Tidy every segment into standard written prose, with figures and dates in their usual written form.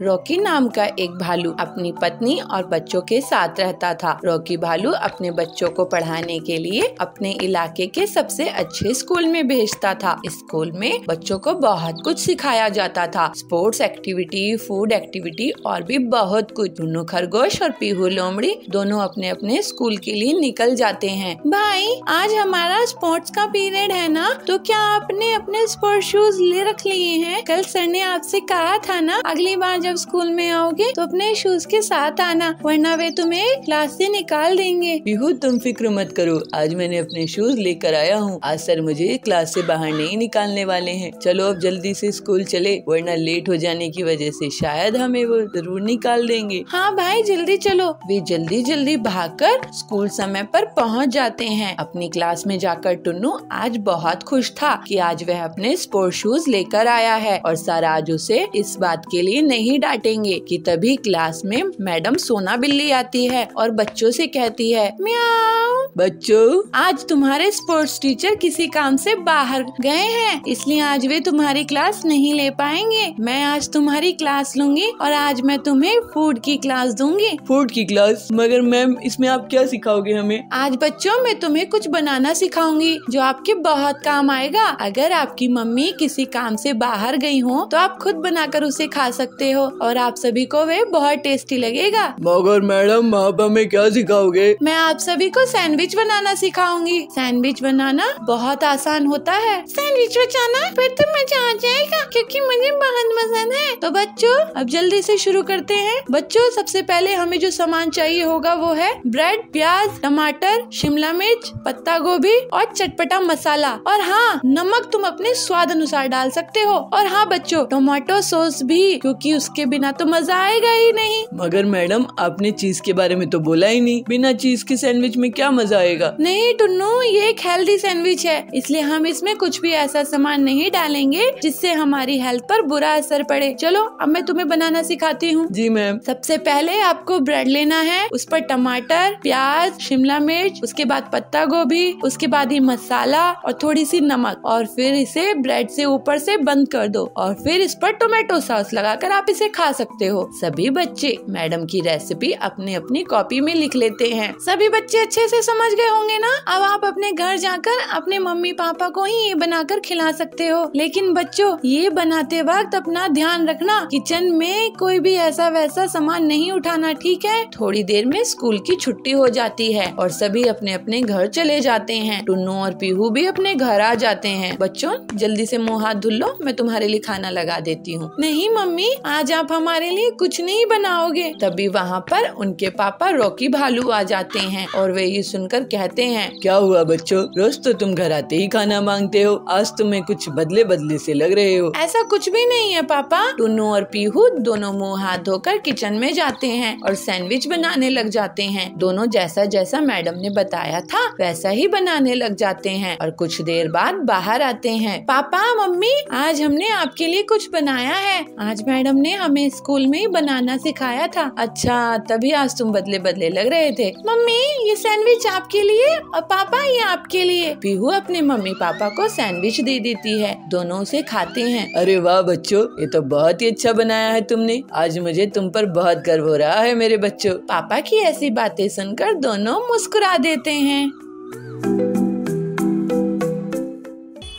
Rocky नाम का एक भालू अपनी पत्नी और बच्चों के साथ रहता था। रॉकी भालू अपने बच्चों को पढ़ाने के लिए अपने इलाके के सबसे अच्छे स्कूल में भेजता था। स्कूल में बच्चों को बहुत कुछ सिखाया जाता था, स्पोर्ट्स एक्टिविटी, फूड एक्टिविटी और भी बहुत कुछ। टुन्नू खरगोश और पीहू लोमड़ी दोनों अपने अपने स्कूल के लिए निकल जाते हैं। भाई, आज हमारा स्पोर्ट्स का पीरियड है ना, तो क्या आपने अपने स्पोर्ट्स शूज ले रख लिए हैं? कल सर ने आपसे कहा था ना, अगली बार जब स्कूल में आओगे तो अपने शूज के साथ आना, वरना वे तुम्हें क्लास से निकाल देंगे। पीहू, तुम फिक्र मत करो, आज मैंने अपने शूज लेकर आया हूँ। आज सर मुझे क्लास से बाहर नहीं निकालने वाले हैं। चलो अब जल्दी से स्कूल चले, वरना लेट हो जाने की वजह से शायद हमें वो जरूर निकाल देंगे। हाँ भाई, जल्दी चलो। वे जल्दी जल्दी भागकर स्कूल समय पर पहुँच जाते हैं। अपनी क्लास में जाकर टुन्नू आज बहुत खुश था कि आज वह अपने स्पोर्ट्स शूज लेकर आया है और सर आज उसे इस बात के लिए नहीं डांटेंगे। कि तभी क्लास में मैडम सोना बिल्ली आती है और बच्चों से कहती है, म्याऊ। बच्चों, आज तुम्हारे स्पोर्ट्स टीचर किसी काम से बाहर गए हैं, इसलिए आज वे तुम्हारी क्लास नहीं ले पाएंगे। मैं आज तुम्हारी क्लास लूंगी और आज मैं तुम्हें फूड की क्लास दूंगी। फूड की क्लास? मगर मैम, इसमें आप क्या सिखाओगे हमें? आज बच्चों, मैं तुम्हें कुछ बनाना सिखाऊंगी जो आपके बहुत काम आएगा। अगर आपकी मम्मी किसी काम से बाहर गई हो तो आप खुद बनाकर उसे खा सकते हो और आप सभी को वे बहुत टेस्टी लगेगा। मगर मैडम, आप हमें क्या सिखाओगे? मैं आप सभी को सैंडविच बनाना सिखाऊंगी। सैंडविच बनाना बहुत आसान होता है। सैंडविच बनाना फिर तो मजा आ जाएगा, क्योंकि मुझे बहुत पसंद है। तो बच्चों, अब जल्दी से शुरू करते हैं। बच्चों, सबसे पहले हमें जो सामान चाहिए होगा वो है ब्रेड, प्याज, टमाटर, शिमला मिर्च, पत्ता गोभी और चटपटा मसाला। और हाँ, नमक तुम अपने स्वाद अनुसार डाल सकते हो। और हाँ बच्चों, टोमेटो सॉस भी, क्योंकि उसके बिना तो मजा आएगा ही नहीं। मगर मैडम, आपने चीज के बारे में तो बोला ही नहीं। बिना चीज के सैंडविच में क्या मजा आएगा? नहीं टुन्नू, ये एक हेल्दी सैंडविच है, इसलिए हम इसमें कुछ भी ऐसा सामान नहीं डालेंगे जिससे हमारी हेल्थ पर बुरा असर पड़े। चलो अब मैं तुम्हें बनाना सिखाती हूँ। जी मैम। सबसे पहले आपको ब्रेड लेना है, उस पर टमाटर, प्याज, शिमला मिर्च, उसके बाद पत्ता गोभी, उसके बाद ही मसाला और थोड़ी सी नमक, और फिर इसे ब्रेड से ऊपर से बंद कर दो और फिर इस पर टोमेटो सॉस लगाकर आप इसे खा सकते हो। सभी बच्चे मैडम की रेसिपी अपनी अपनी कॉपी में लिख लेते हैं। सभी बच्चे अच्छे से समझ गए होंगे ना? अब आप अपने घर जाकर अपने मम्मी पापा को ही ये बनाकर खिला सकते हो। लेकिन बच्चों, ये बनाते वक्त अपना ध्यान रखना, किचन में कोई भी ऐसा वैसा सामान नहीं उठाना, ठीक है? थोड़ी देर में स्कूल की छुट्टी हो जाती है और सभी अपने अपने घर चले जाते हैं। टुन्नू और पीहू भी अपने घर आ जाते हैं। बच्चों, जल्दी से मुँह हाथ धुल लो, मैं तुम्हारे लिए खाना लगा देती हूँ। नहीं मम्मी, आज आप हमारे लिए कुछ नहीं बनाओगे। तभी वहाँ पर उनके पापा रॉकी भालू आ जाते हैं और वे ये सुनकर कहते हैं, क्या हुआ बच्चों, रोज तो तुम घर आते ही खाना मांगते हो, आज तुम्हें कुछ बदले बदले से लग रहे हो। ऐसा कुछ भी नहीं है पापा। टुन्नू और पीहू दोनों मुँह हाथ धोकर किचन में जाते हैं और सैंडविच बनाने लग जाते हैं। दोनों जैसा जैसा मैडम ने बताया था वैसा ही बनाने लग जाते हैं और कुछ देर बाद बाहर आते हैं। पापा, मम्मी, आज हमने आपके लिए कुछ बनाया है। आज मैडम ने हमें स्कूल में ही बनाना सिखाया था। अच्छा, तभी आज तुम बदले बदले लग रहे थे। मम्मी, ये सैंडविच आपके लिए और पापा ये आपके लिए। पीहू अपने मम्मी पापा को सैंडविच दे देती है। दोनों उसे खाते हैं। अरे वाह बच्चों, ये तो बहुत ही अच्छा बनाया है तुमने। आज मुझे तुम पर बहुत गर्व हो रहा है मेरे बच्चों। पापा की ऐसी बातें सुनकर दोनों मुस्कुरा देते हैं।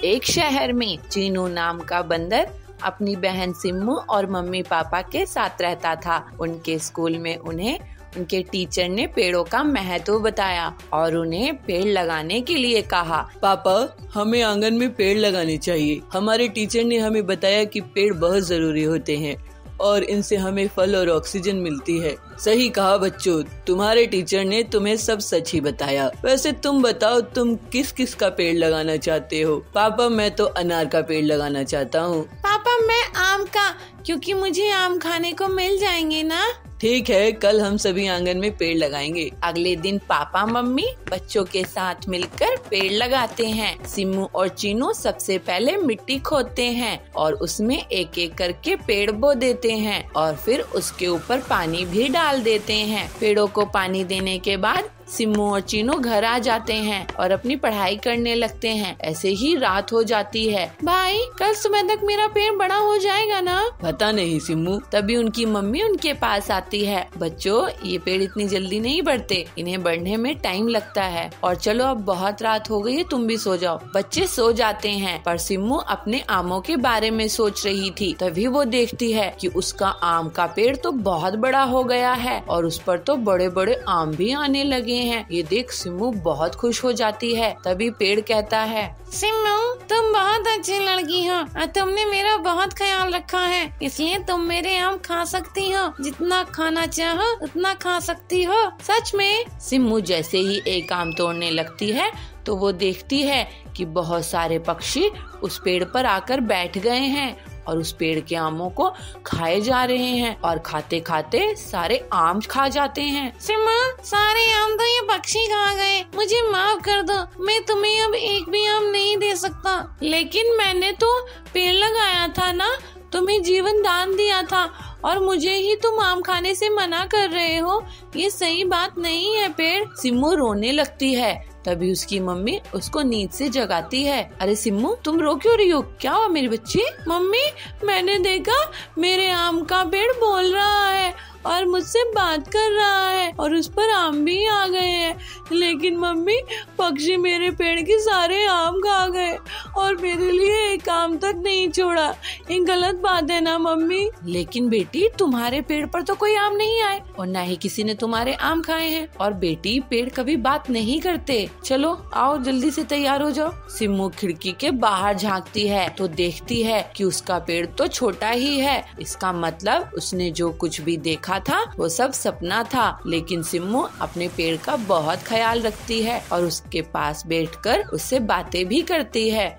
एक शहर में चीनू नाम का बंदर अपनी बहन सिम्मू और मम्मी पापा के साथ रहता था। उनके स्कूल में उन्हें उनके टीचर ने पेड़ों का महत्व बताया और उन्हें पेड़ लगाने के लिए कहा। पापा, हमें आंगन में पेड़ लगाने चाहिए। हमारे टीचर ने हमें बताया कि पेड़ बहुत जरूरी होते हैं और इनसे हमें फल और ऑक्सीजन मिलती है। सही कहा बच्चों, तुम्हारे टीचर ने तुम्हें सब सच ही बताया। वैसे तुम बताओ, तुम किस किस का पेड़ लगाना चाहते हो? पापा, मैं तो अनार का पेड़ लगाना चाहता हूँ। पापा, मैं आम का, क्योंकि मुझे आम खाने को मिल जाएंगे ना। ठीक है, कल हम सभी आंगन में पेड़ लगाएंगे। अगले दिन पापा मम्मी बच्चों के साथ मिलकर पेड़ लगाते हैं। सिम्मू और चीनू सबसे पहले मिट्टी खोदते हैं और उसमें एक एक करके पेड़ बो देते हैं और फिर उसके ऊपर पानी भी डाल देते हैं। पेड़ों को पानी देने के बाद सिम्मू और चीनू घर आ जाते हैं और अपनी पढ़ाई करने लगते हैं। ऐसे ही रात हो जाती है। भाई कल सुबह तक मेरा पेड़ बड़ा हो जाएगा ना? पता नहीं सिम्मू। तभी उनकी मम्मी उनके पास आती है। बच्चों, ये पेड़ इतनी जल्दी नहीं बढ़ते, इन्हें बढ़ने में टाइम लगता है। और चलो अब बहुत रात हो गई है, तुम भी सो जाओ। बच्चे सो जाते हैं, पर सिम्मू अपने आमों के बारे में सोच रही थी। तभी वो देखती है कि उसका आम का पेड़ तो बहुत बड़ा हो गया है और उस पर तो बड़े बड़े आम भी आने लगे हैं। ये देख सिम्मू बहुत खुश हो जाती है। तभी पेड़ कहता है, सिम्मू तुम बहुत अच्छी लड़की हो और तुमने मेरा बहुत ख्याल रखा है, इसलिए तुम मेरे आम खा सकती हो। जितना खाना चाहो उतना खा सकती हो। सच में? सिम्मू जैसे ही एक आम तोड़ने लगती है तो वो देखती है कि बहुत सारे पक्षी उस पेड़ पर आकर बैठ गए हैं और उस पेड़ के आमों को खाए जा रहे हैं और खाते खाते सारे आम खा जाते हैं। सिम्मू, सारे आम तो ये पक्षी खा गए, मुझे माफ कर दो, मैं तुम्हें अब एक भी आम नहीं दे सकता। लेकिन मैंने तो पेड़ लगाया था ना, तुम्हें जीवन दान दिया था और मुझे ही तुम आम खाने से मना कर रहे हो, ये सही बात नहीं है पेड़। सिम्मू रोने लगती है। तभी उसकी मम्मी उसको नींद से जगाती है। अरे सिम्मू, तुम रो क्यों रही हो? क्या हुआ मेरी बच्ची? मम्मी, मैंने देखा मेरे आम का पेड़ बोल रहा है और मुझसे बात कर रहा है और उस पर आम भी आ गए हैं। लेकिन मम्मी, पक्षी मेरे पेड़ के सारे आम खा गए और मेरे लिए एक आम तक नहीं छोड़ा। ये गलत बात है ना मम्मी? लेकिन बेटी, तुम्हारे पेड़ पर तो कोई आम नहीं आए और न ही किसी ने तुम्हारे आम खाए हैं। और बेटी, पेड़ कभी बात नहीं करते। चलो आओ, जल्दी से तैयार हो जाओ। सिम्मू खिड़की के बाहर झांकती है तो देखती है कि उसका पेड़ तो छोटा ही है। इसका मतलब उसने जो कुछ भी देखा था वो सब सपना था। लेकिन सिम्मू अपने पेड़ का बहुत ख्याल रखती है और उसके पास बैठकर उससे बातें भी करती है।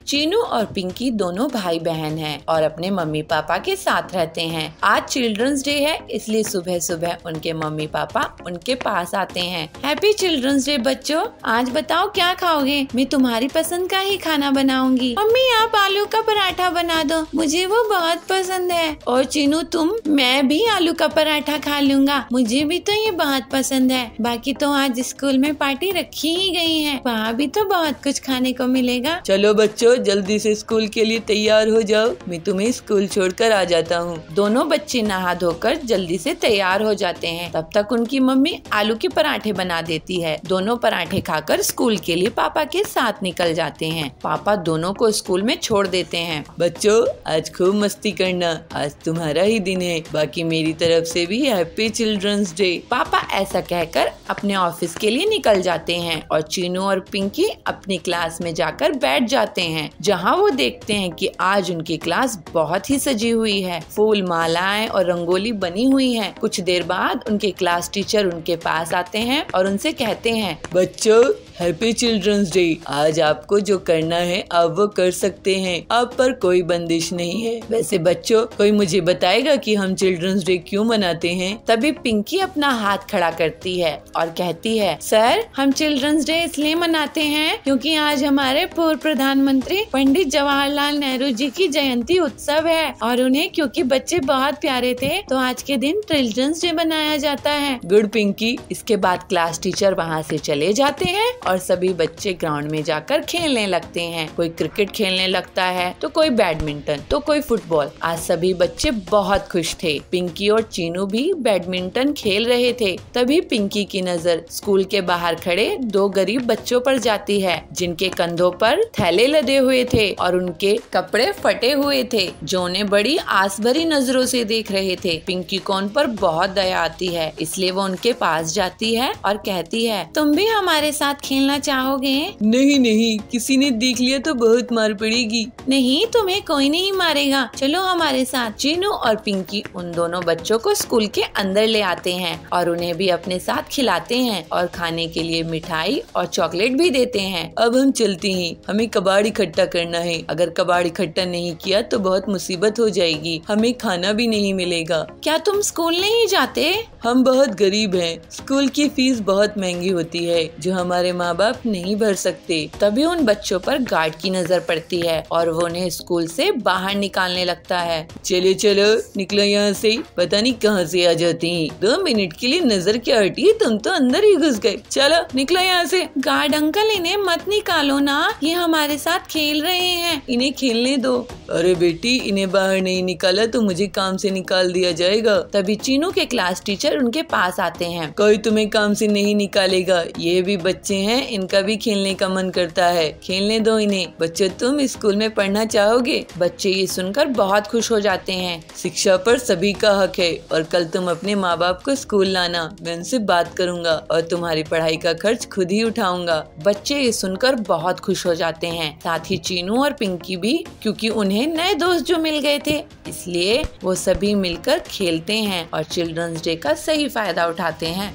चीनू और पिंकी दोनों भाई बहन हैं और अपने मम्मी पापा के साथ रहते हैं। आज चिल्ड्रंस डे है, इसलिए सुबह सुबह उनके मम्मी पापा उनके पास आते हैं। हैप्पी चिल्ड्रंस डे बच्चों, आज बताओ क्या खाओगे? मैं तुम्हारी पसंद का ही खाना बनाऊंगी। मम्मी, आप आलू का पराठा बना दो, मुझे वो बहुत पसंद है। और चीनू तुम? मैं भी आलू का पराठा खा लूंगा, मुझे भी तो ये बहुत पसंद है। बाकी तो आज स्कूल में पार्टी रखी ही गई है, वहाँ भी तो बहुत कुछ खाने को मिलेगा। चलो बच्चों, जल्दी से स्कूल के लिए तैयार हो जाओ, मैं तुम्हें स्कूल छोड़कर आ जाता हूँ। दोनों बच्चे नहा धोकर जल्दी से तैयार हो जाते हैं। तब तक उनकी मम्मी आलू के पराठे बना देती है। दोनों पराठे खाकर स्कूल के लिए पापा के साथ निकल जाते हैं। पापा दोनों को स्कूल में छोड़ देते हैं। बच्चों, आज खूब मस्ती करना, आज तुम्हारा ही दिन है। बाकी मेरी तरफ से भी हैप्पी चिल्ड्रंस डे। पापा ऐसा कहकर अपने ऑफिस के लिए निकल जाते हैं और चीनू और पिंकी अपनी क्लास में जाकर बैठ जाते हैं, जहाँ वो देखते हैं कि आज उनकी क्लास बहुत ही सजी हुई है। फूल, मालाएं और रंगोली बनी हुई है। कुछ देर बाद उनके क्लास टीचर उनके पास आते हैं और उनसे कहते हैं, बच्चों हैप्पी चिल्ड्रंस डे। आज आपको जो करना है आप वो कर सकते हैं, आप पर कोई बंदिश नहीं है। वैसे बच्चों, कोई मुझे बताएगा कि हम चिल्ड्रंस डे क्यों मनाते हैं? तभी पिंकी अपना हाथ खड़ा करती है और कहती है, सर, हम चिल्ड्रंस डे इसलिए मनाते हैं क्योंकि आज हमारे पूर्व प्रधानमंत्री पंडित जवाहरलाल नेहरू जी की जयंती उत्सव है और उन्हें क्योंकि बच्चे बहुत प्यारे थे तो आज के दिन चिल्ड्रंस डे मनाया जाता है। गुड पिंकी। इसके बाद क्लास टीचर वहाँ से चले जाते हैं और सभी बच्चे ग्राउंड में जाकर खेलने लगते हैं। कोई क्रिकेट खेलने लगता है तो कोई बैडमिंटन तो कोई फुटबॉल। आज सभी बच्चे बहुत खुश थे। पिंकी और चीनू भी बैडमिंटन खेल रहे थे। तभी पिंकी की नजर स्कूल के बाहर खड़े दो गरीब बच्चों पर जाती है, जिनके कंधों पर थैले लदे हुए थे और उनके कपड़े फटे हुए थे, जो उन्हें बड़ी आस भरी नजरों से देख रहे थे। पिंकी को उन पर बहुत दया आती है, इसलिए वो उनके पास जाती है और कहती है, तुम भी हमारे साथ खेलना चाहोगे? नहीं नहीं, किसी ने देख लिया तो बहुत मार पड़ेगी। नहीं, तुम्हें कोई नहीं मारेगा, चलो हमारे साथ। चीनू और पिंकी उन दोनों बच्चों को स्कूल के अंदर ले आते हैं और उन्हें भी अपने साथ खिलाते हैं और खाने के लिए मिठाई और चॉकलेट भी देते हैं। अब हम चलते हैं, हमें कबाड़ इकट्ठा करना है। अगर कबाड़ इकट्ठा नहीं किया तो बहुत मुसीबत हो जाएगी, हमें खाना भी नहीं मिलेगा। क्या तुम स्कूल नहीं जाते? हम बहुत गरीब हैं, स्कूल की फीस बहुत महंगी होती है। जो हमारे माँ बाप नहीं भर सकते। तभी उन बच्चों पर गार्ड की नजर पड़ती है और वो उन्हें स्कूल से बाहर निकालने लगता है। चलो चलो निकलो यहाँ से, पता नहीं कहाँ से आ जाती हैं। 2 मिनट के लिए नजर क्या हटी, तुम तो अंदर ही घुस गए। चलो निकलो यहाँ से। गार्ड अंकल, इन्हें मत निकालो ना, ये हमारे साथ खेल रहे हैं, इन्हें खेलने दो। अरे बेटी, इन्हें बाहर नहीं निकाला तो मुझे काम से निकाल दिया जाएगा। तभी चीनू के क्लास टीचर उनके पास आते हैं। कोई तुम्हें काम से नहीं निकालेगा, ये भी बच्चे हैं, इनका भी खेलने का मन करता है, खेलने दो इन्हें। बच्चों, तुम स्कूल में पढ़ना चाहोगे? बच्चे ये सुनकर बहुत खुश हो जाते हैं। शिक्षा पर सभी का हक है और कल तुम अपने माँ बाप को स्कूल लाना, मैं उनसे बात करूँगा और तुम्हारी पढ़ाई का खर्च खुद ही उठाऊंगा। बच्चे ये सुनकर बहुत खुश हो जाते हैं, साथ ही चीनू और पिंकी भी, क्योंकि उन्हें नए दोस्त जो मिल गए थे, इसलिए वो सभी मिलकर खेलते हैं और चिल्ड्रंस डे का सही फायदा उठाते हैं।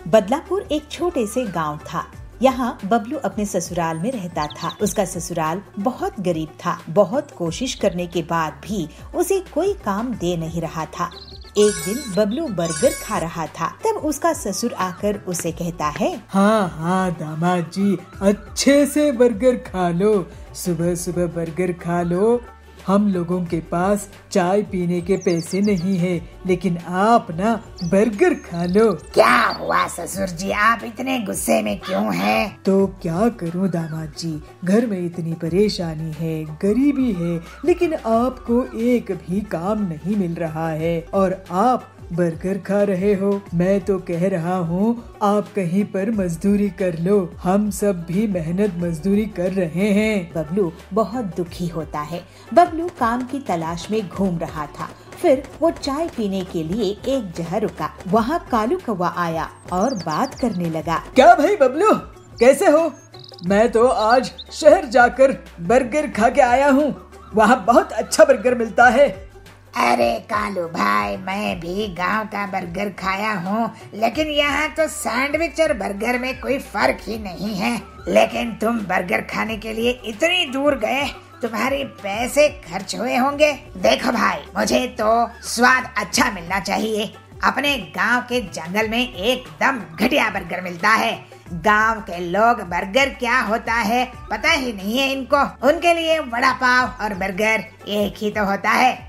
बदलापुर एक छोटे से गांव था। यहाँ बबलू अपने ससुराल में रहता था। उसका ससुराल बहुत गरीब था। बहुत कोशिश करने के बाद भी उसे कोई काम दे नहीं रहा था। एक दिन बबलू बर्गर खा रहा था, तब उसका ससुर आकर उसे कहता है, हाँ दामाद जी, अच्छे से बर्गर खा लो, सुबह सुबह बर्गर खा लो। हम लोगों के पास चाय पीने के पैसे नहीं है, लेकिन आप ना बर्गर खा लो। क्या हुआ ससुर जी, आप इतने गुस्से में क्यों हैं? तो क्या करूं दामाद जी, घर में इतनी परेशानी है, गरीबी है, लेकिन आपको एक भी काम नहीं मिल रहा है और आप बर्गर खा रहे हो। मैं तो कह रहा हूँ आप कहीं पर मजदूरी कर लो, हम सब भी मेहनत मजदूरी कर रहे हैं। बबलू बहुत दुखी होता है। बबलू काम की तलाश में घूम रहा था। फिर वो चाय पीने के लिए एक जगह रुका। वहाँ कालू कौवा आया और बात करने लगा। क्या भाई बबलू, कैसे हो? मैं तो आज शहर जाकर बर्गर खा के आया हूँ, वहाँ बहुत अच्छा बर्गर मिलता है। अरे कालू भाई, मैं भी गांव का बर्गर खाया हूँ, लेकिन यहाँ तो सैंडविच और बर्गर में कोई फर्क ही नहीं है। लेकिन तुम बर्गर खाने के लिए इतनी दूर गए, तुम्हारे पैसे खर्च हुए होंगे। देखो भाई, मुझे तो स्वाद अच्छा मिलना चाहिए। अपने गांव के जंगल में एकदम घटिया बर्गर मिलता है। गांव के लोग बर्गर क्या होता है पता ही नहीं है इनको। उनके लिए वड़ा पाव और बर्गर एक ही तो होता है।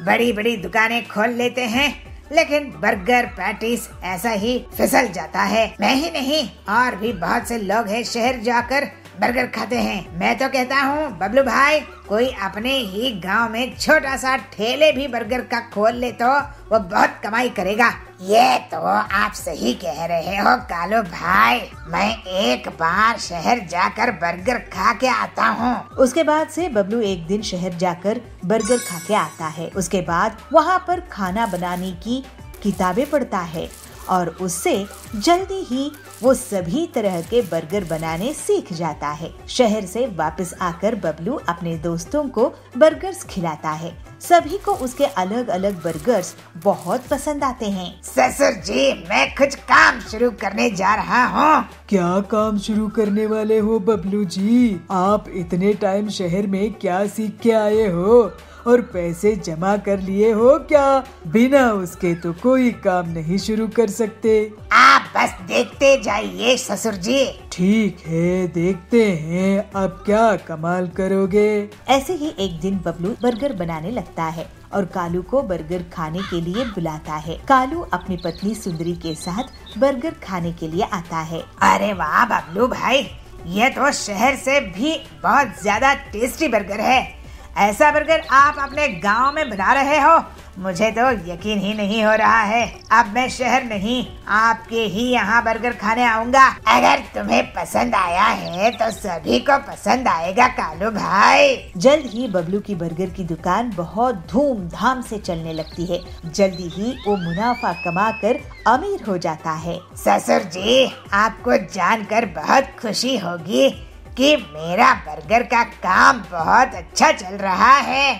बड़ी बड़ी दुकानें खोल लेते हैं, लेकिन बर्गर पैटीज ऐसा ही फिसल जाता है। मैं ही नहीं, और भी बहुत से लोग हैं शहर जाकर बर्गर खाते हैं। मैं तो कहता हूँ बबलू भाई, कोई अपने ही गांव में छोटा सा ठेले भी बर्गर का खोल ले तो वो बहुत कमाई करेगा। ये तो आप सही कह रहे हो कालू भाई, मैं एक बार शहर जाकर बर्गर खा के आता हूँ। उसके बाद से बबलू एक दिन शहर जाकर बर्गर खा के आता है। उसके बाद वहाँ पर खाना बनाने की किताबें पढ़ता है और उससे जल्दी ही वो सभी तरह के बर्गर बनाने सीख जाता है। शहर से वापस आकर बबलू अपने दोस्तों को बर्गर्स खिलाता है। सभी को उसके अलग अलग बर्गर्स बहुत पसंद आते हैं। ससुर जी, मैं कुछ काम शुरू करने जा रहा हूँ। क्या काम शुरू करने वाले हो बबलू जी? आप इतने टाइम शहर में क्या सीख के आए हो और पैसे जमा कर लिए हो क्या? बिना उसके तो कोई काम नहीं शुरू कर सकते। आप बस देखते जाइए ससुर जी। ठीक है, देखते हैं अब क्या कमाल करोगे। ऐसे ही एक दिन बबलू बर्गर बनाने लगता है और कालू को बर्गर खाने के लिए बुलाता है। कालू अपनी पत्नी सुंदरी के साथ बर्गर खाने के लिए आता है। अरे वाह बबलू भाई, ये तो शहर से भी बहुत ज्यादा टेस्टी बर्गर है। ऐसा बर्गर आप अपने गांव में बना रहे हो, मुझे तो यकीन ही नहीं हो रहा है। अब मैं शहर नहीं, आपके ही यहाँ बर्गर खाने आऊँगा। अगर तुम्हें पसंद आया है तो सभी को पसंद आएगा कालू भाई। जल्द ही बबलू की बर्गर की दुकान बहुत धूमधाम से चलने लगती है। जल्दी ही वो मुनाफा कमाकर अमीर हो जाता है। ससुर जी, आपको जानकर बहुत खुशी होगी कि मेरा बर्गर का काम बहुत अच्छा चल रहा है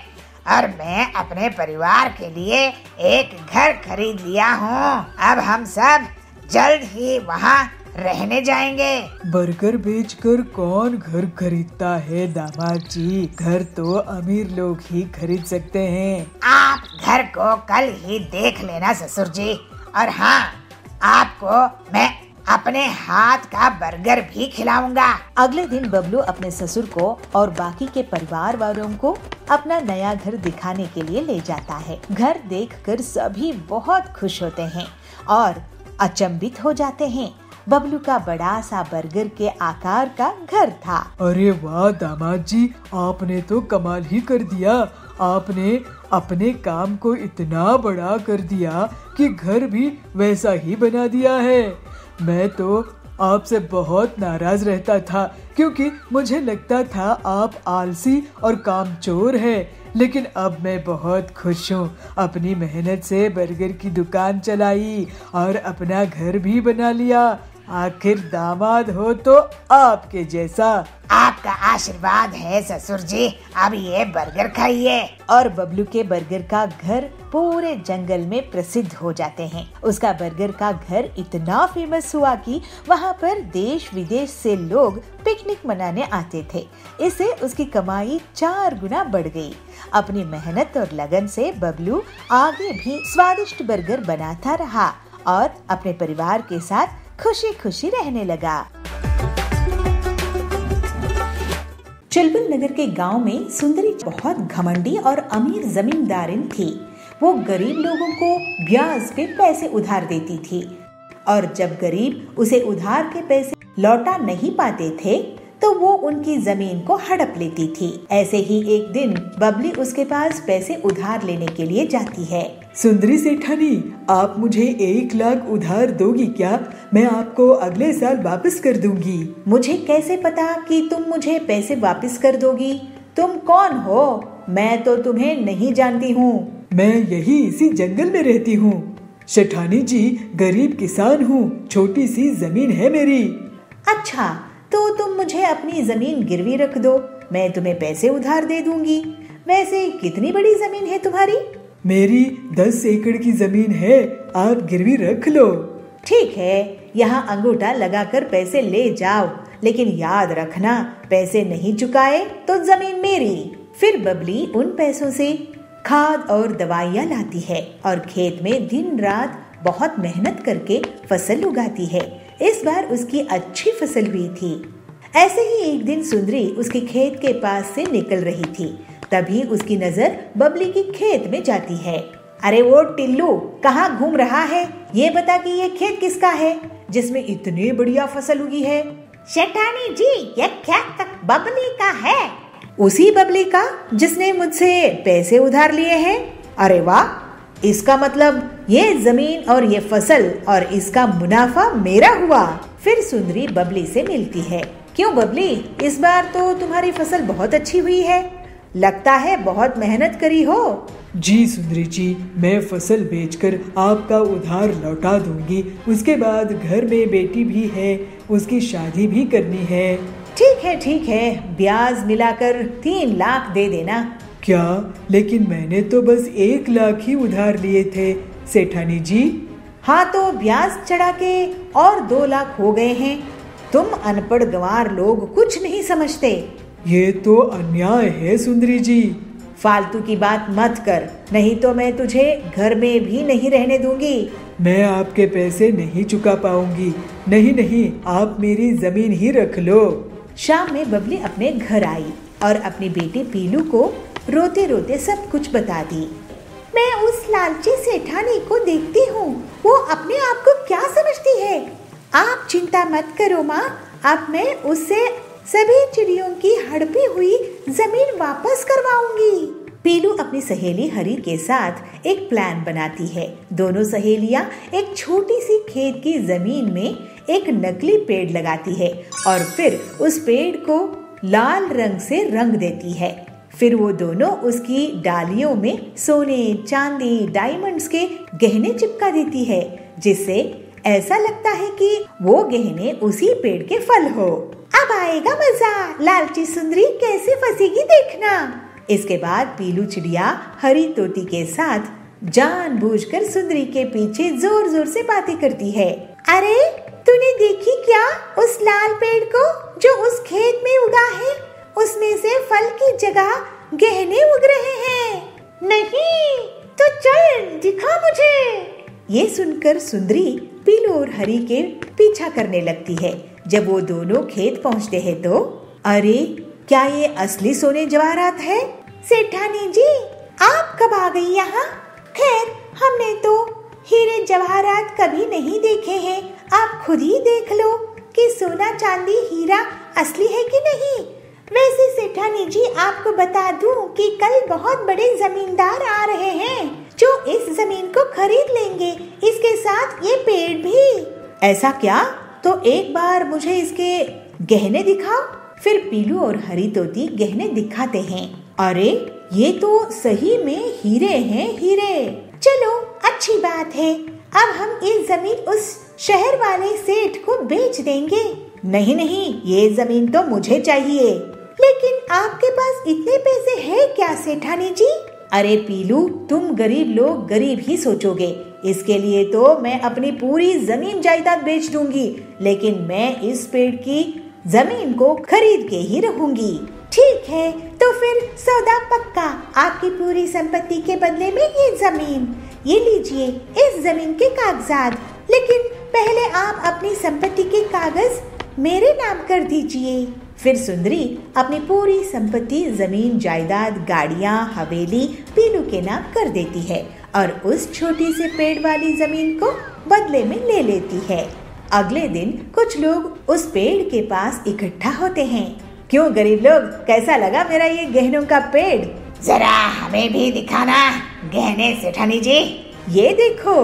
और मैं अपने परिवार के लिए एक घर खरीद लिया हूँ। अब हम सब जल्द ही वहाँ रहने जाएंगे। बर्गर बेचकर कौन घर खरीदता है दामाद जी? घर तो अमीर लोग ही खरीद सकते हैं। आप घर को कल ही देख लेना ससुर जी। और हाँ, आपको मैं अपने हाथ का बर्गर भी खिलाऊंगा। अगले दिन बबलू अपने ससुर को और बाकी के परिवार वालों को अपना नया घर दिखाने के लिए ले जाता है। घर देखकर सभी बहुत खुश होते हैं और अचंभित हो जाते हैं। बबलू का बड़ा सा बर्गर के आकार का घर था। अरे वाह दामाद जी, आपने तो कमाल ही कर दिया। आपने अपने काम को इतना बड़ा कर दिया कि घर भी वैसा ही बना दिया है। मैं तो आपसे बहुत नाराज रहता था क्योंकि मुझे लगता था आप आलसी और कामचोर हैं। लेकिन अब मैं बहुत खुश हूँ। अपनी मेहनत से बर्गर की दुकान चलाई और अपना घर भी बना लिया। आखिर दामाद हो तो आपके जैसा। आपका आशीर्वाद है ससुर जी, अब ये बर्गर खाइए। और बबलू के बर्गर का घर पूरे जंगल में प्रसिद्ध हो जाते हैं। उसका बर्गर का घर इतना फेमस हुआ कि वहाँ पर देश विदेश से लोग पिकनिक मनाने आते थे। इससे उसकी कमाई 4 गुना बढ़ गई। अपनी मेहनत और लगन से बबलू आगे भी स्वादिष्ट बर्गर बनाता रहा और अपने परिवार के साथ खुशी खुशी रहने लगा। चुलबुल नगर के गांव में सुंदरी बहुत घमंडी और अमीर जमींदारिन थी। वो गरीब लोगों को ब्याज पे पैसे उधार देती थी और जब गरीब उसे उधार के पैसे लौटा नहीं पाते थे तो वो उनकी जमीन को हड़प लेती थी। ऐसे ही एक दिन बबली उसके पास पैसे उधार लेने के लिए जाती है। सुंदरी सेठानी, आप मुझे 1 लाख उधार दोगी क्या? मैं आपको अगले साल वापस कर दूंगी। मुझे कैसे पता कि तुम मुझे पैसे वापस कर दोगी? तुम कौन हो? मैं तो तुम्हें नहीं जानती हूँ। मैं यही इसी जंगल में रहती हूँ। सेठानी जी, गरीब किसान हूँ, छोटी सी जमीन है मेरी। अच्छा, तो तुम मुझे अपनी जमीन गिरवी रख दो, मैं तुम्हें पैसे उधार दे दूंगी। वैसे कितनी बड़ी जमीन है तुम्हारी? मेरी 10 एकड़ की जमीन है, आप गिरवी रख लो। ठीक है, यहाँ अंगूठा लगाकर पैसे ले जाओ, लेकिन याद रखना पैसे नहीं चुकाए तो जमीन मेरी। फिर बबली उन पैसों से खाद और दवाइयाँ लाती है और खेत में दिन रात बहुत मेहनत करके फसल उगाती है। इस बार उसकी अच्छी फसल हुई थी। ऐसे ही एक दिन सुंदरी उसके खेत के पास से निकल रही थी। तभी उसकी नजर बबली की खेत में जाती है। अरे वो टिल्लू, कहाँ घूम रहा है? ये बता कि ये खेत किसका है जिसमें इतनी बढ़िया फसल उगी है? सेठानी जी, ये खेत बबली का है। उसी बबली का जिसने मुझसे पैसे उधार लिए हैं? अरे वाह, इसका मतलब ये जमीन और ये फसल और इसका मुनाफा मेरा हुआ। फिर सुंदरी बबली से मिलती है। क्यों बबली, इस बार तो तुम्हारी फसल बहुत अच्छी हुई है, लगता है बहुत मेहनत करी हो। जी सुंदरी जी, मैं फसल बेचकर आपका उधार लौटा दूंगी। उसके बाद घर में बेटी भी है, उसकी शादी भी करनी है। ठीक है, ब्याज मिलाकर 3 लाख दे देना। क्या? लेकिन मैंने तो बस 1 लाख ही उधार लिए थे सेठानी जी। हाँ, तो ब्याज चढ़ा के और 2 लाख हो गए हैं। तुम अनपढ़ गंवार लोग कुछ नहीं समझते। ये तो अन्याय है सुंदरी जी। फालतू की बात मत कर, नहीं तो मैं तुझे घर में भी नहीं रहने दूंगी। मैं आपके पैसे नहीं चुका पाऊंगी। नहीं, आप मेरी जमीन ही रख लो। शाम में बबली अपने घर आई और अपनी बेटी पीलू को रोते रोते सब कुछ बता दी। मैं उस लालची सेठानी को देखती हूँ, वो अपने आप को क्या समझती है। आप चिंता मत करो माँ, अब मैं उससे सभी चिड़ियों की हड़पी हुई जमीन वापस करवाऊंगी। पीलू अपनी सहेली हरी के साथ एक प्लान बनाती है। दोनों सहेलियां एक छोटी सी खेत की जमीन में एक नकली पेड़ लगाती है और फिर उस पेड़ को लाल रंग से रंग देती है। फिर वो दोनों उसकी डालियों में सोने, चांदी, डायमंड्स के गहने चिपका देती है, जिससे ऐसा लगता है कि वो गहने उसी पेड़ के फल हो। अब आएगा मजा, लालची सुंदरी कैसे फंसेगी देखना। इसके बाद पीलू चिड़िया हरी तोती के साथ जानबूझकर सुंदरी के पीछे जोर जोर से बातें करती है। अरे तूने देखी क्या उस लाल पेड़ को जो उस खेत में उगा है? उसमें से फल की जगह गहने उग रहे हैं। नहीं तो चल दिखा मुझे। ये सुनकर सुंदरी पीलू और हरी के पीछा करने लगती है। जब वो दोनों खेत पहुँचते हैं तो अरे क्या ये असली सोने जवाहरात है? सेठानी जी, आप कब आ गई यहाँ? खैर, हमने तो हीरे जवाहरात कभी नहीं देखे हैं। आप खुद ही देख लो कि सोना चांदी हीरा असली है कि नहीं। वैसे सेठानी जी, आपको बता दूं कि कल बहुत बड़े जमींदार आ रहे हैं जो इस जमीन को खरीद लेंगे, इसके साथ ये पेड़ भी। ऐसा क्या? तो एक बार मुझे इसके गहने दिखाओ। फिर पीलू और हरी तोती गहने दिखाते हैं। अरे ये तो सही में हीरे हैं, हीरे। चलो अच्छी बात है, अब हम ये जमीन उस शहर वाले सेठ को बेच देंगे। नहीं नहीं, ये जमीन तो मुझे चाहिए। लेकिन आपके पास इतने पैसे हैं क्या सेठानी जी? अरे पीलू, तुम गरीब लोग गरीब ही सोचोगे। इसके लिए तो मैं अपनी पूरी जमीन जायदाद बेच दूंगी, लेकिन मैं इस पेड़ की जमीन को खरीद के ही रहूंगी। ठीक है, तो फिर सौदा पक्का। आपकी पूरी संपत्ति के बदले में ये जमीन। ये लीजिए इस जमीन के कागजात। लेकिन पहले आप अपनी संपत्ति के कागज मेरे नाम कर दीजिए। फिर सुंदरी अपनी पूरी संपत्ति, जमीन जायदाद, गाड़ियाँ, हवेली पीलू के नाम कर देती है और उस छोटी से पेड़ वाली जमीन को बदले में ले लेती है। अगले दिन कुछ लोग उस पेड़ के पास इकट्ठा होते हैं। क्यों गरीब लोग, कैसा लगा मेरा ये गहनों का पेड़? जरा हमें भी दिखाना गहने सेठानी जी। ये देखो।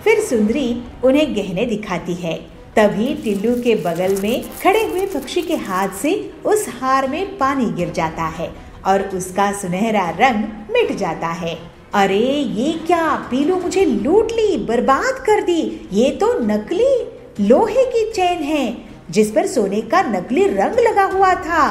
फिर सुंदरी उन्हें गहने दिखाती है। तभी टिल्लू के बगल में खड़े हुए पक्षी के हाथ से उस हार में पानी गिर जाता है और उसका सुनहरा रंग मिट जाता है। अरे ये क्या, पीलू मुझे लूट ली, बर्बाद कर दी। ये तो नकली लोहे की चेन है जिस पर सोने का नकली रंग लगा हुआ था।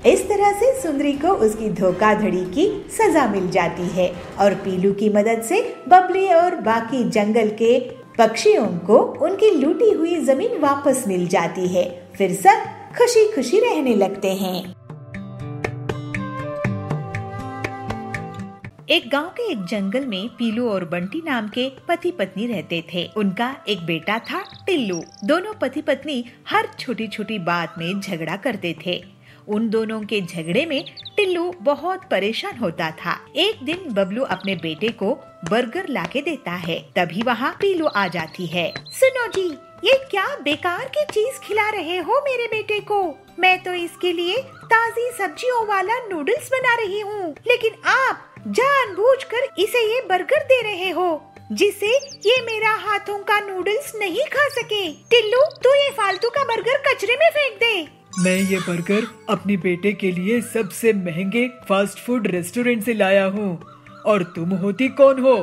इस तरह से सुंदरी को उसकी धोखाधड़ी की सजा मिल जाती है और पीलू की मदद से बबली और बाकी जंगल के पक्षियों को उनकी लूटी हुई जमीन वापस मिल जाती है। फिर सब खुशी खुशी रहने लगते हैं। एक गांव के एक जंगल में पीलू और बंटी नाम के पति पत्नी रहते थे। उनका एक बेटा था टिल्लू। दोनों पति पत्नी हर छोटी छोटी बात में झगड़ा करते थे। उन दोनों के झगड़े में टिल्लू बहुत परेशान होता था। एक दिन बबलू अपने बेटे को बर्गर लाके देता है। तभी वहाँ पीलू आ जाती है। सुनो जी, ये क्या बेकार की चीज खिला रहे हो मेरे बेटे को? मैं तो इसके लिए ताजी सब्जियों वाला नूडल्स बना रही हूँ, लेकिन आप जानबूझकर इसे ये बर्गर दे रहे हो जिससे ये मेरा हाथों का नूडल्स नहीं खा सके। टिल्लू, तू ये फालतू का बर्गर कचरे में फेंक दे। मैं ये बर्गर अपने बेटे के लिए सबसे महंगे फास्ट फूड रेस्टोरेंट से लाया हूँ और तुम होती कौन हो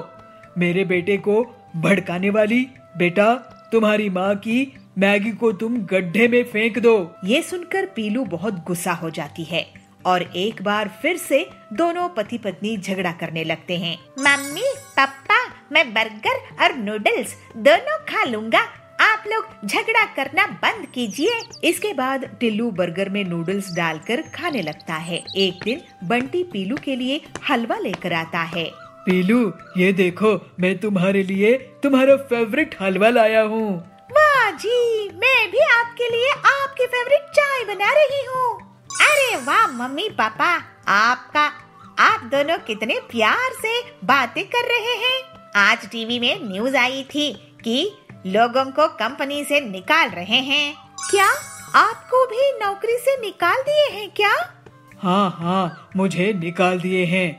मेरे बेटे को भड़काने वाली? बेटा, तुम्हारी माँ की मैगी को तुम गड्ढे में फेंक दो। ये सुनकर पीलू बहुत गुस्सा हो जाती है और एक बार फिर से दोनों पति पत्नी झगड़ा करने लगते हैं। मम्मी पापा, मैं बर्गर और नूडल्स दोनों खा लूँगा, आप लोग झगड़ा करना बंद कीजिए। इसके बाद टिल्लू बर्गर में नूडल्स डालकर खाने लगता है। एक दिन बंटी पीलू के लिए हलवा लेकर आता है। पीलू, ये देखो, मैं तुम्हारे लिए तुम्हारा फेवरेट हलवा लाया हूँ। वाह जी, मैं भी आपके लिए आपकी फेवरेट चाय बना रही हूँ। अरे वाह मम्मी पापा, आप दोनों कितने प्यार से बातें कर रहे हैं। आज टीवी में न्यूज आई थी कि लोगों को कंपनी से निकाल रहे हैं। क्या आपको भी नौकरी से निकाल दिए हैं क्या? हाँ, मुझे निकाल दिए हैं।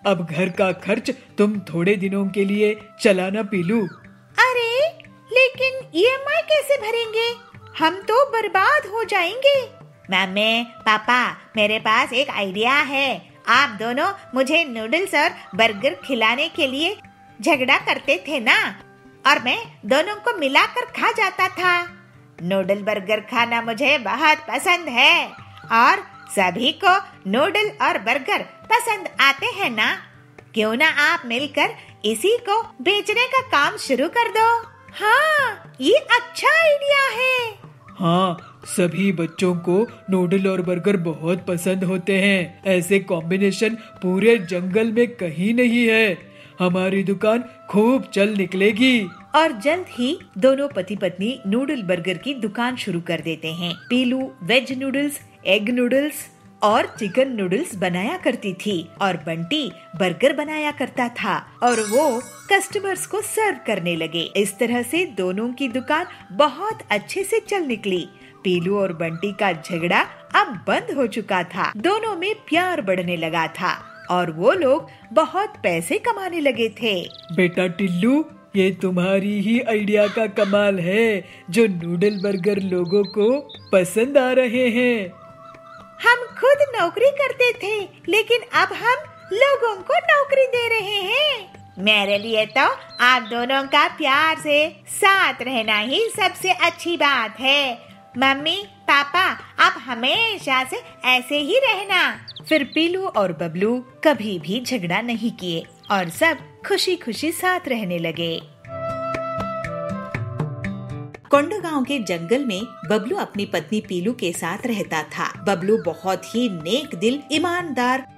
अब घर का खर्च तुम थोड़े दिनों के लिए चलाना पीलू। अरे लेकिन EMI कैसे भरेंगे? हम तो बर्बाद हो जाएंगे। मम्मी पापा, मेरे पास एक आइडिया है। आप दोनों मुझे नूडल्स और बर्गर खिलाने के लिए झगड़ा करते थे ना, और मैं दोनों को मिलाकर खा जाता था। नूडल बर्गर खाना मुझे बहुत पसंद है और सभी को नूडल और बर्गर पसंद आते हैं ना। क्यों ना आप मिलकर इसी को बेचने का काम शुरू कर दो। हाँ, ये अच्छा आइडिया है। हाँ, सभी बच्चों को नूडल और बर्गर बहुत पसंद होते हैं। ऐसे कॉम्बिनेशन पूरे जंगल में कहीं नहीं है। हमारी दुकान खूब चल निकलेगी। और जल्द ही दोनों पति पत्नी नूडल बर्गर की दुकान शुरू कर देते हैं। पीलू वेज नूडल्स, एग नूडल्स और चिकन नूडल्स बनाया करती थी और बंटी बर्गर बनाया करता था और वो कस्टमर्स को सर्व करने लगे। इस तरह से दोनों की दुकान बहुत अच्छे से चल निकली। पीलू और बंटी का झगड़ा अब बंद हो चुका था। दोनों में प्यार बढ़ने लगा था और वो लोग बहुत पैसे कमाने लगे थे। बेटा टिल्लू, ये तुम्हारी ही आइडिया का कमाल है जो नूडल बर्गर लोगों को पसंद आ रहे हैं। हम खुद नौकरी करते थे लेकिन अब हम लोगों को नौकरी दे रहे हैं। मेरे लिए तो आप दोनों का प्यार से साथ रहना ही सबसे अच्छी बात है। मम्मी पापा आप हमेशा से ऐसे ही रहना। फिर पीलू और बबलू कभी भी झगड़ा नहीं किए और सब खुशी खुशी साथ रहने लगे। कोंडागांव के जंगल में बबलू अपनी पत्नी पीलू के साथ रहता था। बबलू बहुत ही नेक दिल, ईमानदार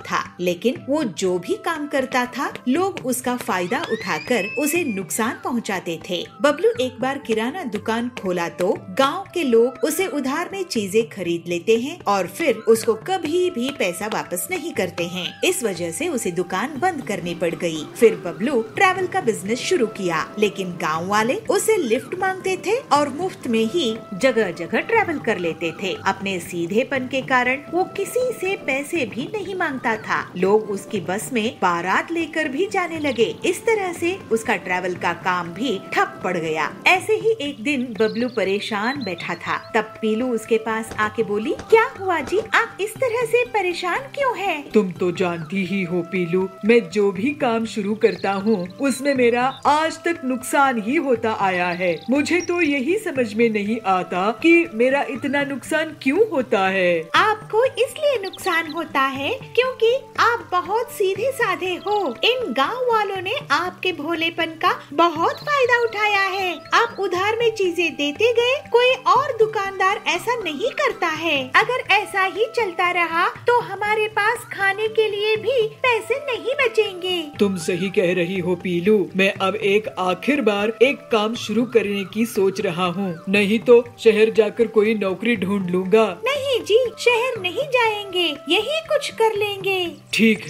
था, लेकिन वो जो भी काम करता था लोग उसका फायदा उठाकर उसे नुकसान पहुंचाते थे। बबलू एक बार किराना दुकान खोला तो गांव के लोग उसे उधार में चीजें खरीद लेते हैं और फिर उसको कभी भी पैसा वापस नहीं करते हैं। इस वजह से उसे दुकान बंद करनी पड़ गई। फिर बबलू ट्रैवल का बिजनेस शुरू किया, लेकिन गाँव वाले उसे लिफ्ट मांगते थे और मुफ्त में ही जगह जगह ट्रैवल कर लेते थे। अपने सीधेपन के कारण वो किसी से पैसे भी नहीं मांगता था। लोग उसकी बस में बारात लेकर भी जाने लगे। इस तरह से उसका ट्रैवल का काम भी ठप पड़ गया। ऐसे ही एक दिन बबलू परेशान बैठा था। तब पीलू उसके पास आके बोली, क्या हुआ जी, आप इस तरह से परेशान क्यों हैं? तुम तो जानती ही हो पीलू, मैं जो भी काम शुरू करता हूँ उसमें मेरा आज तक नुकसान ही होता आया है। मुझे तो यही समझ में नहीं आता कि मेरा इतना नुकसान क्यों होता है। आपको इसलिए नुकसान होता है क्योंकि आप बहुत सीधे साधे हो। इन गांव वालों ने आपके भोलेपन का बहुत फायदा उठाया है। आप उधार में चीजें देते गए, कोई और दुकानदार ऐसा नहीं करता है। अगर ऐसा ही चलता रहा तो हमारे पास खाने के लिए भी पैसे नहीं बचेंगे। तुम सही कह रही हो पीलू, मैं अब एक आखिर बार एक काम शुरू करने की सोच रहा हूँ, नहीं तो शहर जाकर कोई नौकरी ढूंढ लूंगा। नहीं जी, शहर नहीं जाएंगे, यही कुछ कर लेंगे। ठीक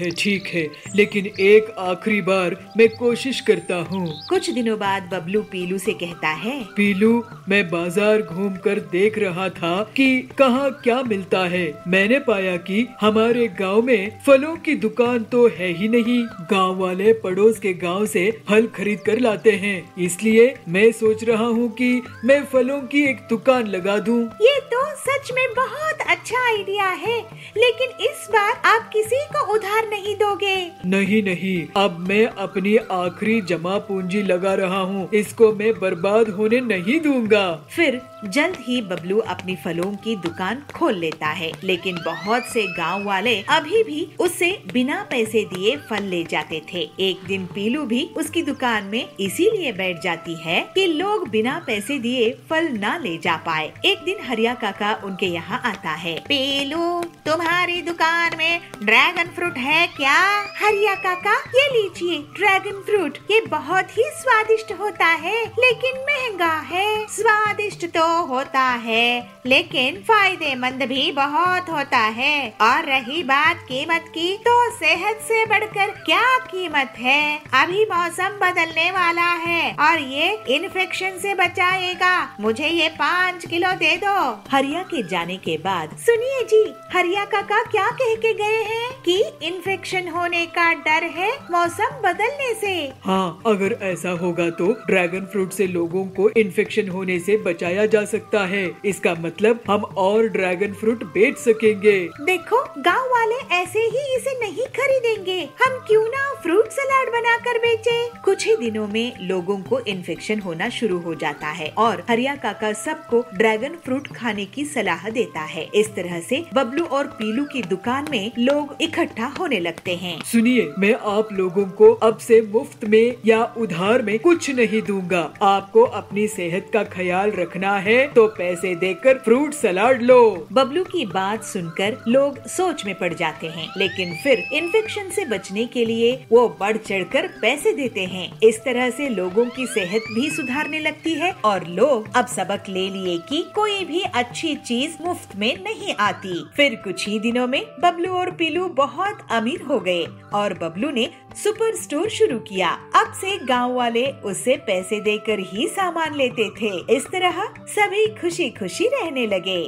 है, लेकिन एक आखिरी बार मैं कोशिश करता हूँ। कुछ दिनों बाद बबलू पीलू से कहता है, पीलू, मैं बाजार घूमकर देख रहा था कि कहाँ क्या मिलता है। मैंने पाया कि हमारे गांव में फलों की दुकान तो है ही नहीं। गांव वाले पड़ोस के गांव से फल खरीद कर लाते हैं, इसलिए मैं सोच रहा हूँ कि मैं फलों की एक दुकान लगा दूँ। ये तो सच में बहुत अच्छा आइडिया है, लेकिन इस बार आप किसी को उधार नहीं दोगे। नहीं, अब मैं अपनी आखिरी जमा पूंजी लगा रहा हूँ, इसको मैं बर्बाद होने नहीं दूंगा। फिर जल्द ही बबलू अपनी फलों की दुकान खोल लेता है, लेकिन बहुत से गांव वाले अभी भी उससे बिना पैसे दिए फल ले जाते थे। एक दिन पीलू भी उसकी दुकान में इसीलिए बैठ जाती है कि लोग बिना पैसे दिए फल ना ले जा पाए। एक दिन हरिया काका उनके यहाँ आता है। पीलू, तुम्हारी दुकान में ड्रैगन फ्रूट है क्या? हरिया काका, ये लीजिए ड्रैगन फ्रूट, ये बहुत ही स्वादिष्ट होता है लेकिन महंगा है। स्वादिष्ट तो होता है लेकिन फायदेमंद भी बहुत होता है, और रही बात कीमत की तो सेहत से बढ़कर क्या कीमत है। अभी मौसम बदलने वाला है और ये इन्फेक्शन से बचाएगा। मुझे ये 5 किलो दे दो। हरिया के जाने के बाद, सुनिए जी, हरिया काका क्या कह के गए हैं कि इन्फेक्शन होने का डर है मौसम बदलने से। हाँ, अगर ऐसा होगा तो ड्रैगन फ्रूट से लोगों को इन्फेक्शन होने से बचाया जा सकता है। इसका मतलब हम और ड्रैगन फ्रूट बेच सकेंगे। देखो, गांव वाले ऐसे ही इसे नहीं खरीदेंगे, हम क्यों ना फ्रूट सलाद बनाकर बेचे। कुछ ही दिनों में लोगों को इन्फेक्शन होना शुरू हो जाता है और हरिया काका सबको ड्रैगन फ्रूट खाने की सलाह देता है। इस तरह से बबलू और पीलू की दुकान में लोग इकट्ठा होने लगते हैं। सुनिए, मैं आप लोगों को अब से मुफ्त में या उधार में कुछ नहीं दूंगा। आपको अपनी सेहत का ख्याल रखना है तो पैसे देकर फ्रूट सलाद लो। बबलू की बात सुनकर लोग सोच में पड़ जाते हैं, लेकिन फिर इन्फेक्शन से बचने के लिए वो बढ़ चढ़कर पैसे देते हैं। इस तरह से लोगों की सेहत भी सुधारने लगती है और लोग अब सबक ले लिए कि कोई भी अच्छी चीज मुफ्त में नहीं आती। फिर कुछ ही दिनों में बबलू और पीलू बहुत अमीर हो गए और बबलू ने सुपर स्टोर शुरू किया। अब से गांव वाले उससे पैसे देकर ही सामान लेते थे। इस तरह सभी खुशी खुशी रहने लगे।